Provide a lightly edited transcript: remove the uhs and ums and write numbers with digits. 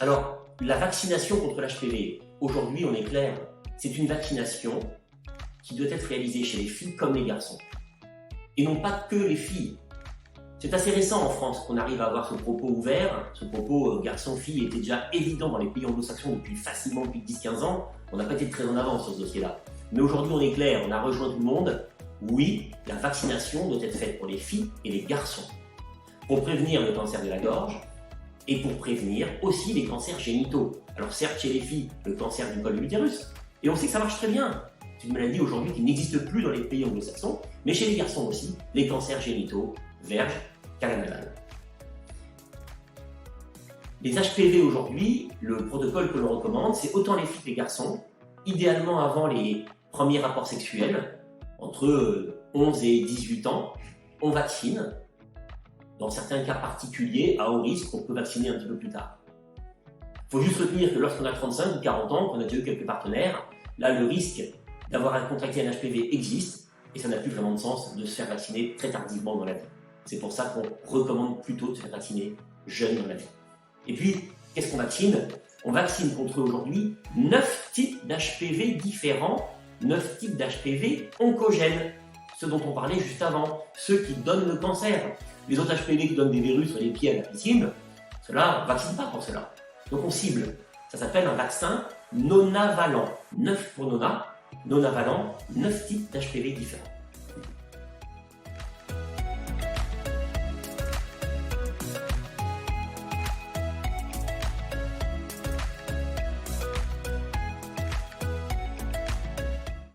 Alors, la vaccination contre l'HPV, aujourd'hui on est clair, c'est une vaccination qui doit être réalisée chez les filles comme les garçons. Et non pas que les filles. C'est assez récent en France qu'on arrive à avoir ce propos ouvert. Ce propos garçon-fille était déjà évident dans les pays anglo-saxons depuis 10-15 ans. On n'a pas été très en avance sur ce dossier-là. Mais aujourd'hui on est clair, on a rejoint tout le monde. Oui, la vaccination doit être faite pour les filles et les garçons. Pour prévenir le cancer de la gorge et pour prévenir aussi les cancers génitaux. Alors certes chez les filles, le cancer du col de l'utérus. Et on sait que ça marche très bien. C'est une maladie aujourd'hui qui n'existe plus dans les pays anglo-saxons. Mais chez les garçons aussi, les cancers génitaux, verge, canal anal. Les HPV aujourd'hui, le protocole que l'on recommande, c'est autant les filles que les garçons, idéalement avant les premiers rapports sexuels, entre 11 et 18 ans, on vaccine. Dans certains cas particuliers, à haut risque, on peut vacciner un petit peu plus tard. Il faut juste retenir que lorsqu'on a 35 ou 40 ans, qu'on a déjà eu quelques partenaires, là le risque d'avoir contracté un HPV existe et ça n'a plus vraiment de sens de se faire vacciner très tardivement dans la vie. C'est pour ça qu'on recommande plutôt de se faire vacciner jeune dans la vie. Et puis, qu'est-ce qu'on vaccine? On vaccine contre aujourd'hui 9 types d'HPV différents, 9 types d'HPV oncogènes, ceux dont on parlait juste avant, ceux qui donnent le cancer. Les autres HPV qui donnent des virus sur les pieds à la piscine, ceux-là, on ne vaccine pas pour cela. Donc on cible. Ça s'appelle un vaccin nonavalent. 9 pour nona, nonavalent, 9 types d'HPV différents.